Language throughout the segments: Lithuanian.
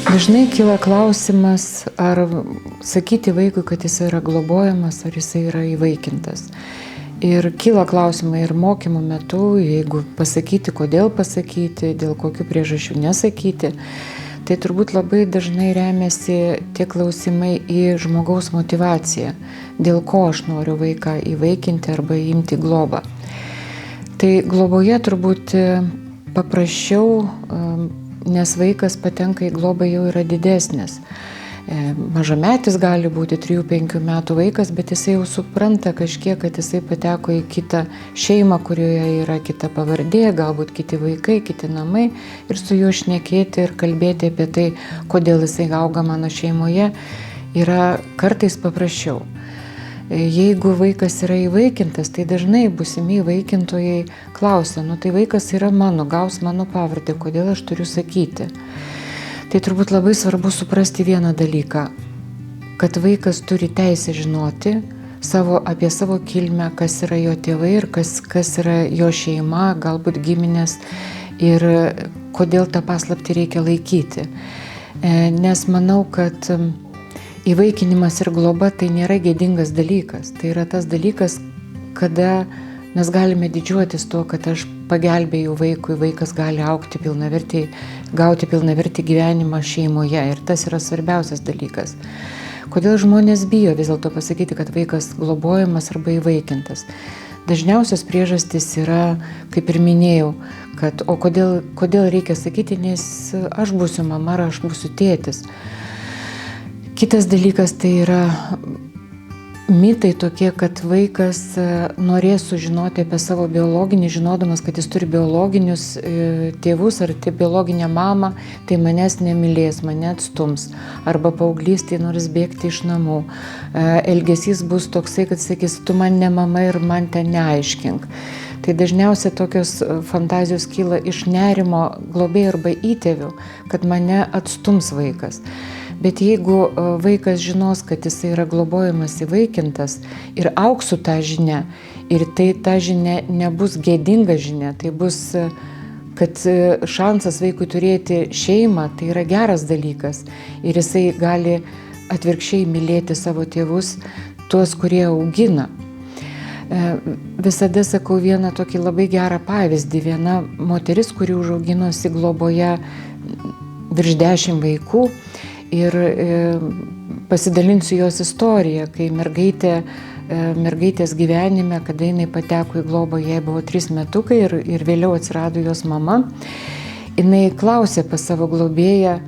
Dažnai kyla klausimas, ar sakyti vaikui, kad jis yra globojamas, ar jis yra įvaikintas. Ir kyla klausimai ir mokymų metu, jeigu pasakyti, kodėl pasakyti, dėl kokių priežasčių nesakyti. Tai turbūt labai dažnai remiasi tie klausimai į žmogaus motivaciją, dėl ko aš noriu vaiką įvaikinti arba imti globą. Tai globoje turbūt paprasčiau, nes vaikas patenka į globą jau yra didesnis. Mažametis gali būti 3-5 metų vaikas, bet jisai jau supranta kažkiek, kad jisai pateko į kitą šeimą, kurioje yra kita pavardė, galbūt kiti vaikai, kiti namai, ir su juo šnekėti ir kalbėti apie tai, kodėl jisai auga mano šeimoje, yra kartais paprasčiau. Jeigu vaikas yra įvaikintas, tai dažnai būsimi įvaikintojai klausia, tai vaikas yra mano, gaus mano pavardę, kodėl aš turiu sakyti. Tai turbūt labai svarbu suprasti vieną dalyką, kad vaikas turi teisę žinoti apie savo kilmę, kas yra jo tėvai ir kas yra jo šeima, galbūt giminės, ir kodėl tą paslaptį reikia laikyti. Nes manau, kad įvaikinimas ir globa tai nėra gėdingas dalykas. Tai yra tas dalykas, kada mes galime didžiuotis tuo, kad aš pagelbėjau vaikui, vaikas gali gauti pilnavertį gyvenimą šeimoje. Ir tas yra svarbiausias dalykas. Kodėl žmonės bijo vis dėlto pasakyti, kad vaikas globojamas arba įvaikintas? Dažniausios priežastys yra, kaip ir minėjau, kad kodėl reikia sakyti, nes aš būsiu mama ar aš būsiu tėtis. Kitas dalykas tai yra mitai tokie, kad vaikas norės sužinoti apie savo biologinį, žinodamas, kad jis turi biologinius tėvus ar biologinę mamą, tai manęs nemylės, mane atstums. Arba paauglystėje noris bėgti iš namų. Elgesys bus toksai, kad sakys, tu man ne mama ir man ten neaiškink. Tai dažniausiai tokios fantazijos kyla iš nerimo globėjų arba įtėvių, kad mane atstums vaikas. Bet jeigu vaikas žinos, kad jis yra globojamas įvaikintas ir augs su tą žinia, ir tai ta žinia nebus gėdinga žinia, tai bus, kad šansas vaikui turėti šeimą, tai yra geras dalykas. Ir jisai gali atvirkščiai mylėti savo tėvus, tuos, kurie augina. Visada sakau vieną tokį labai gerą pavyzdį. Viena moteris, kuri užauginosi globoje virš 10 vaikų, ir pasidalinsiu jos istoriją, kai mergaitės gyvenime, kada jinai pateko į globą, jai buvo 3 metukai ir vėliau atsirado jos mama, jinai klausė pas savo globėją,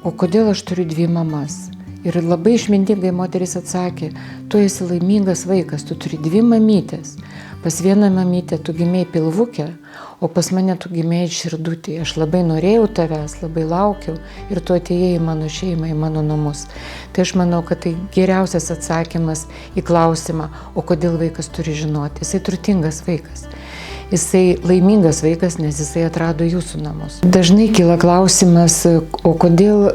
o kodėl aš turiu 2 mamas? Ir labai išmintingai moteris atsakė, tu esi laimingas vaikas, tu turi 2 mamytės. Pas vieną mamytę tu gimėjai pilvuke, o pas mane tu gimėjai širdutėje. Aš labai norėjau tavęs, labai laukiau ir tu atėjai į mano šeimą, į mano namus. Tai aš manau, kad tai geriausias atsakymas į klausimą, o kodėl vaikas turi žinoti. Jisai turtingas vaikas. Jisai laimingas vaikas, nes jisai atrado jūsų namus. Dažnai kyla klausimas, o kodėl,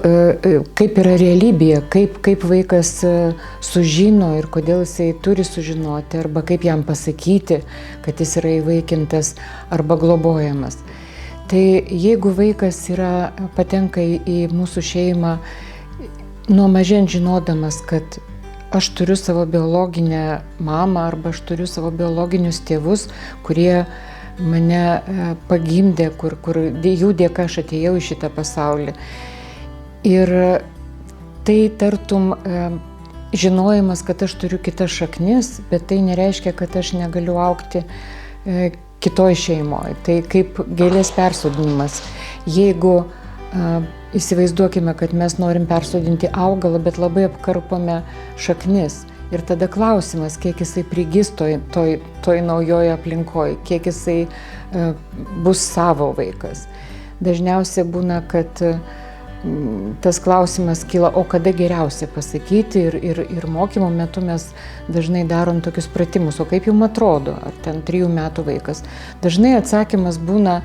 kaip yra realybėje, kaip vaikas sužino ir kodėl jisai turi sužinoti, arba kaip jam pasakyti, kad jis yra įvaikintas arba globojamas. Tai jeigu vaikas patenka į mūsų šeimą nuo mažens žinodamas, kad aš turiu savo biologinę mamą arba aš turiu savo biologinius tėvus, kurie mane pagimdė, kur jų dėka aš atėjau į šitą pasaulį. Ir tai tartum žinojimas, kad aš turiu kitas šaknis, bet tai nereiškia, kad aš negaliu augti kitoj šeimoje. Tai kaip gėlės persodinimas. Jeigu įsivaizduokime, kad mes norim persodinti augalą, bet labai apkarpome šaknis. Ir tada klausimas, kiek jisai prigis toj naujoje aplinkoje, kiek jisai bus savo vaikas. Dažniausiai būna, kad tas klausimas kyla, o kada geriausia pasakyti, ir mokymo metu mes dažnai darom tokius pratimus, o kaip jums atrodo, ar ten 3 metų vaikas. Dažnai atsakymas būna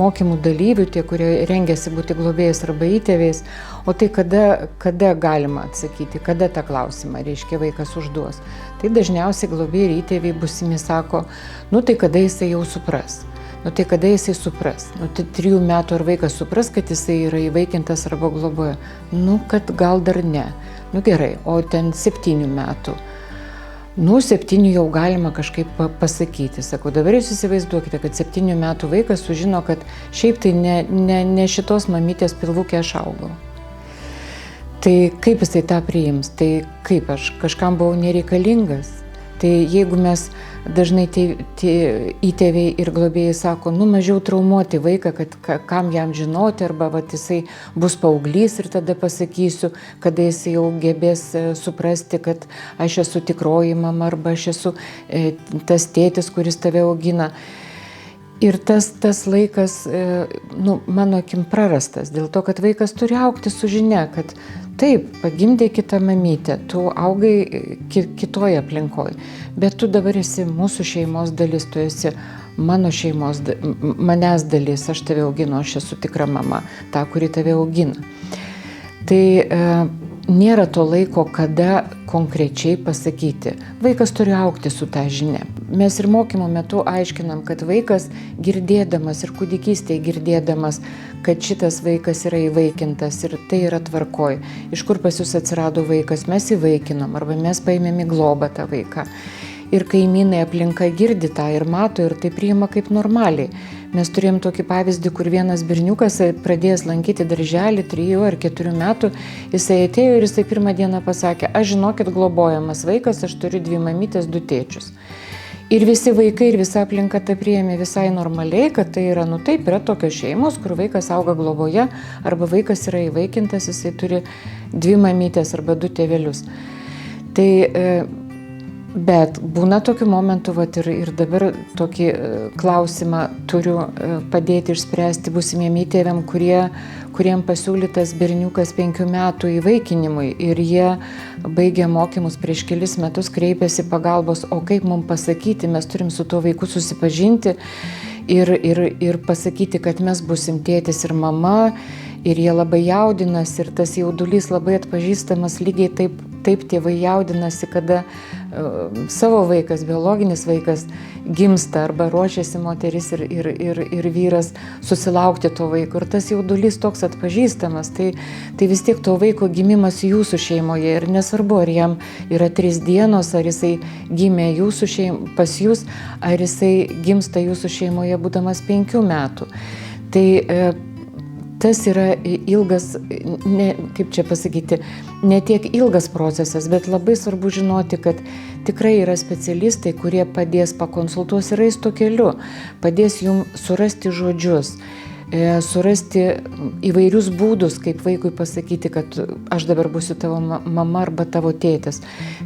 mokymų dalyvių, tie, kurie rengiasi būti globėjais arba įtėviais, o tai kada galima atsakyti, kada tą klausimą, reiškia, vaikas užduos. Tai dažniausiai globėjai ir įtėviai būsimi sako, tai kada jisai jau supras. Nu tai kada jisai supras? Nu tai 3 metų ar vaikas supras, kad jisai yra įvaikintas arba globoja? Nu kad gal dar ne. Nu gerai, o ten 7 metų. Nu 7 jau galima kažkaip pasakyti. Sakau, dabar jūs įsivaizduokite, kad 7 metų vaikas sužino, kad šiaip tai ne šitos mamytės pilvukė aš augau. Tai kaip jisai tą priims? Tai kaip aš kažkam buvau nereikalingas? Tai jeigu mes dažnai įtėviai ir globėjai sako, nu mažiau traumuoti vaiką, kad kam jam žinoti, arba vat, jisai bus paauglys ir tada pasakysiu, kada jisai jau gebės suprasti, kad aš esu tikroji mama, arba aš esu tas tėtis, kuris tave augina. Ir tas laikas, nu, mano akim prarastas, dėl to, kad vaikas turi augti su žinia, kad taip, pagimdė kitą mamytę, tu augai kitoje aplinkoje, bet tu dabar esi mūsų šeimos dalis, tu esi mano šeimos, manęs dalis, aš tave auginu, aš esu tikra mama, ta, kuri tave augina. Tai nėra to laiko, kada konkrečiai pasakyti. Vaikas turi augti su tą žinia. Mes ir mokymo metu aiškinam, kad vaikas girdėdamas ir kūdikystėje girdėdamas, kad šitas vaikas yra įvaikintas ir tai yra tvarkoj. Iš kur pas jūs atsirado vaikas, mes įvaikinom arba mes paėmėm į globą tą vaiką. Ir kaimynai aplinka girdi tą ir mato ir tai priima kaip normaliai. Mes turėjom tokį pavyzdį, kur vienas berniukas pradėjęs lankyti darželį 3 ar 4 metų, jisai atėjo ir jisai pirmą dieną pasakė, aš žinokit globojamas vaikas, aš turiu 2 mamytės, 2 tėčius. Ir visi vaikai ir visa aplinka tai priėmė visai normaliai, kad tai yra, nu taip, yra tokios šeimos, kur vaikas auga globoje, arba vaikas yra įvaikintas, jisai turi 2 mamytės arba 2 tėvelius. Tai bet būna tokių momentų, vat, ir dabar tokį klausimą turiu padėti išspręsti būsimiem įtėviam, kuriem pasiūlytas berniukas 5 metų įvaikinimui ir jie baigė mokymus prieš kelis metus, kreipėsi pagalbos, o kaip mums pasakyti, mes turim su tuo vaiku susipažinti ir pasakyti, kad mes busim tėtis ir mama, ir jie labai jaudinasi ir tas jaudulys labai atpažįstamas, lygiai taip tėvai jaudinasi, kada savo vaikas, biologinis vaikas gimsta arba ruošiasi moteris ir vyras susilaukti to vaiko. Ir tas jaudulys toks atpažįstamas, tai vis tiek to vaiko gimimas jūsų šeimoje ir nesvarbu, ar jam yra 3 dienos, ar jisai gimė pas jūs, ar jisai gimsta jūsų šeimoje būdamas 5 metų. Tai tas yra ilgas, kaip čia pasakyti, ne tiek ilgas procesas, bet labai svarbu žinoti, kad tikrai yra specialistai, kurie padės pakonsultuos ir eis to keliu, padės jums surasti žodžius, surasti įvairius būdus, kaip vaikui pasakyti, kad aš dabar būsiu tavo mama arba tavo tėtis.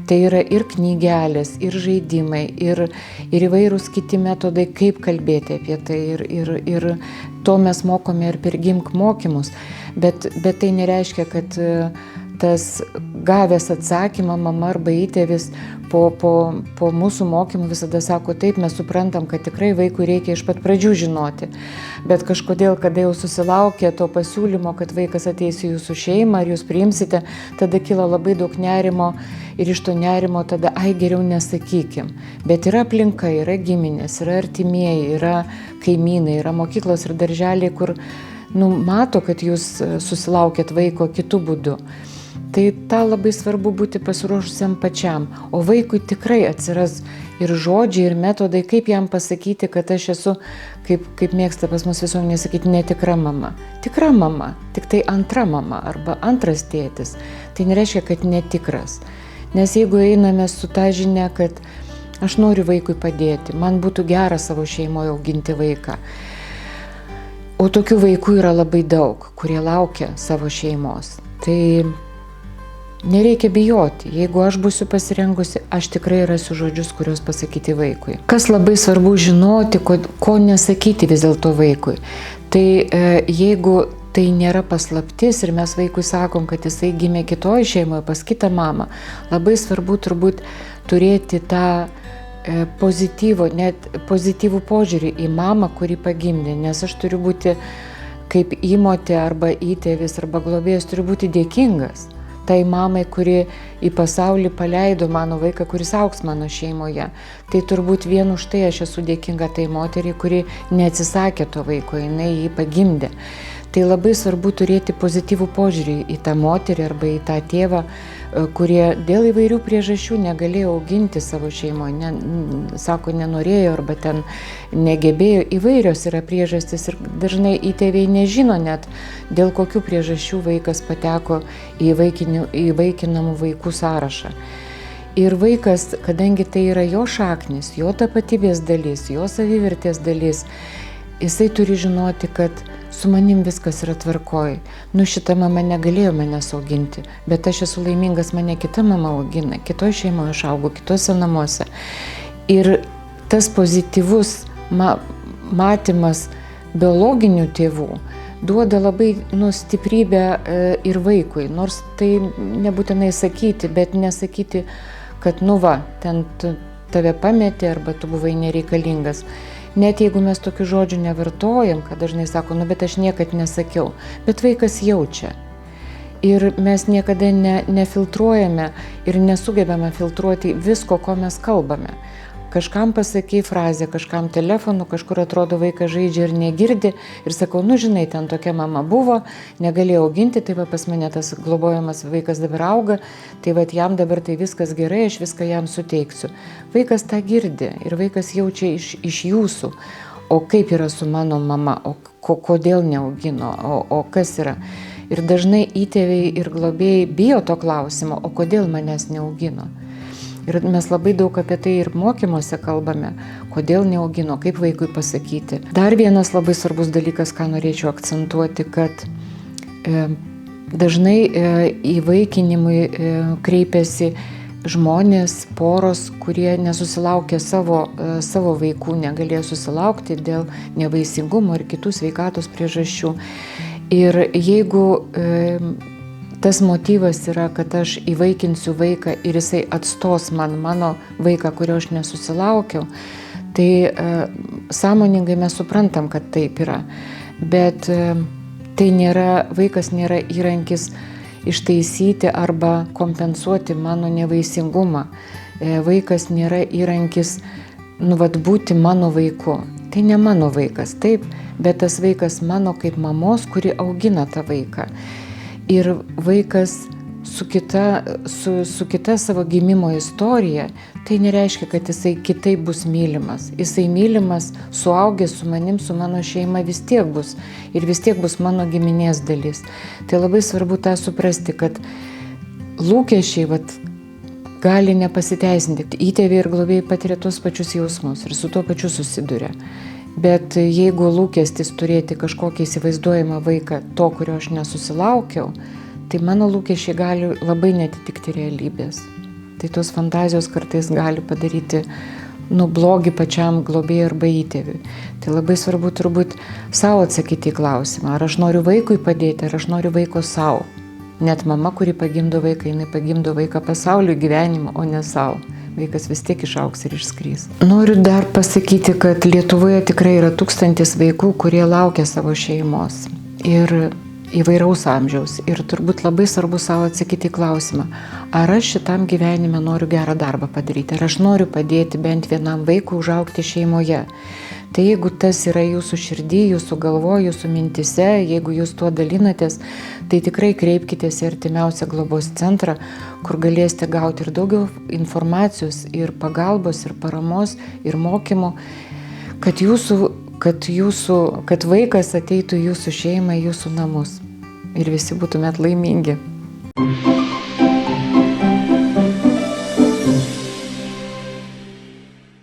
Tai yra ir knygelės, ir žaidimai, ir įvairūs kiti metodai, kaip kalbėti apie tai. Ir to mes mokome ir per gimk mokymus. Bet tai nereiškia, kad tas gavęs atsakymą mama arba įtėvis po mūsų mokymų visada sako, taip, mes suprantam, kad tikrai vaikui reikia iš pat pradžių žinoti. Bet kažkodėl, kada jau susilaukė to pasiūlymo, kad vaikas ateis į jūsų šeimą ar jūs priimsite, tada kyla labai daug nerimo ir iš to nerimo tada, geriau nesakykim. Bet yra aplinka, yra giminės, yra artimieji, yra kaimynai, yra mokyklos ir darželiai, kur mato, kad jūs susilaukėt vaiko kitų būdų. Tai tą labai svarbu būti pasiruošusiam pačiam, o vaikui tikrai atsiras ir žodžiai, ir metodai, kaip jam pasakyti, kad aš esu, kaip mėgsta pas mus visuomenė sakyti, netikra mama. Tikra mama, tik tai antra mama arba antras tėtis. Tai nereiškia, kad netikras. Nes jeigu einame su ta žinia, kad aš noriu vaikui padėti, man būtų gera savo šeimoje auginti vaiką. O tokių vaikų yra labai daug, kurie laukia savo šeimos. Tai nereikia bijoti, jeigu aš būsiu pasirengusi, aš tikrai rasiu žodžius, kuriuos pasakyti vaikui. Kas labai svarbu žinoti, ko nesakyti vis dėlto vaikui. Tai jeigu tai nėra paslaptis ir mes vaikui sakom, kad jisai gimė kitoje šeimoje pas kitą mamą, labai svarbu turbūt turėti tą pozityvų požiūrį į mamą, kuri pagimdė, nes aš turiu būti kaip įmotė arba įtėvis arba globėjas, turiu būti dėkingas tai mamai, kuri į pasaulį paleido mano vaiką, kuris augs mano šeimoje. Tai turbūt vien už tai aš esu dėkinga tai moteriai, kuri neatsisakė to vaiko, jinai jį pagimdė. Tai labai svarbu turėti pozityvų požiūrį į tą moterį arba į tą tėvą, kurie dėl įvairių priežasčių negalėjo auginti savo šeimoje, sako, nenorėjo arba ten negebėjo. Įvairios yra priežastys ir dažnai įtėviai nežino net, dėl kokių priežasčių vaikas pateko į įvaikinamų vaikų sąrašą. Ir vaikas, kadangi tai yra jo šaknis, jo tapatybės dalis, jo savivertės dalis, jisai turi žinoti, kad su manim viskas yra tvarkoj. Šita mama negalėjo manęs auginti, bet aš esu laimingas, mane kita mama augina, kitoje šeimoje aš augu, kitose namuose. Ir tas pozityvus matymas biologinių tėvų duoda labai stiprybę ir vaikui, nors tai nebūtinai sakyti, bet nesakyti, kad ten tave pametė arba tu buvai nereikalingas. Net jeigu mes tokių žodžių nevartojam, kad dažnai sako, bet aš niekad nesakiau, bet vaikas jaučia. Ir mes niekada nefiltruojame ir nesugebame filtruoti visko, ko mes kalbame. Kažkam pasakai frazę, kažkam telefonu, kažkur atrodo vaikas žaidžia ir negirdi ir sakau, žinai, ten tokia mama buvo, negalėjo auginti, tai pas mane tas globojamas vaikas dabar auga, tai jam dabar tai viskas gerai, aš viską jam suteiksiu. Vaikas tą girdi ir vaikas jaučia iš jūsų, o kaip yra su mano mama, o kodėl neaugino, o kas yra. Ir dažnai įtėviai ir globėjai bijo to klausimo, o kodėl manęs neaugino. Ir mes labai daug apie tai ir mokymuose kalbame, kodėl neaugino, kaip vaikui pasakyti. Dar vienas labai svarbus dalykas, ką norėčiau akcentuoti, kad dažnai įvaikinimui kreipiasi žmonės, poros, kurie nesusilaukė savo vaikų, negalėjo susilaukti dėl nevaisingumo ir kitų sveikatos priežasčių. Ir jeigu tas motyvas yra, kad aš įvaikinsiu vaiką ir jisai atstos mano vaiką, kurio aš nesusilaukiau, tai sąmoningai mes suprantam, kad taip yra. Bet vaikas nėra įrankis ištaisyti arba kompensuoti mano nevaisingumą. Vaikas nėra įrankis būti mano vaiku. Tai ne mano vaikas, taip, bet tas vaikas mano kaip mamos, kuri augina tą vaiką. Ir vaikas su kita savo gimimo istorija, tai nereiškia, kad jisai kitaip bus mylimas. Jisai mylimas, suaugęs su manim, su mano šeima vis tiek bus. Ir vis tiek bus mano giminės dalis. Tai labai svarbu tą suprasti, kad lūkesčiai gali nepasiteisinti. Įtėviai ir globėjai patiria tuos pačius jausmus ir su tuo pačiu susiduria. Bet jeigu lūkestis turėti kažkokį įsivaizduojamą vaiką, to, kurio aš nesusilaukiau, tai mano lūkesčiai gali labai netitikti realybės. Tai tos fantazijos kartais gali padaryti blogį pačiam globėjui arba įtėviui. Tai labai svarbu turbūt savo atsakyti į klausimą, ar aš noriu vaikui padėti, ar aš noriu vaiko savo. Net mama, kuri pagimdo vaiką, jinai pagimdo vaiką pasauliui gyvenimo, o ne savo. Vaikas vis tiek išaugs ir išskrys. Noriu dar pasakyti, kad Lietuvoje tikrai yra 1000 vaikų, kurie laukia savo šeimos ir įvairaus amžiaus. Ir turbūt labai svarbu savo atsakyti į klausimą, ar aš šitam gyvenime noriu gerą darbą padaryti, ar aš noriu padėti bent vienam vaikui užaugti šeimoje. Tai jeigu tas yra jūsų širdį, jūsų galvoje, jūsų mintise, jeigu jūs tuo dalinatės, tai tikrai kreipkitės į artimiausią globos centrą, kur galėsite gauti ir daugiau informacijos, ir pagalbos, ir paramos, ir mokymų, kad vaikas ateitų į jūsų šeimą, į jūsų namus ir visi būtumėt laimingi.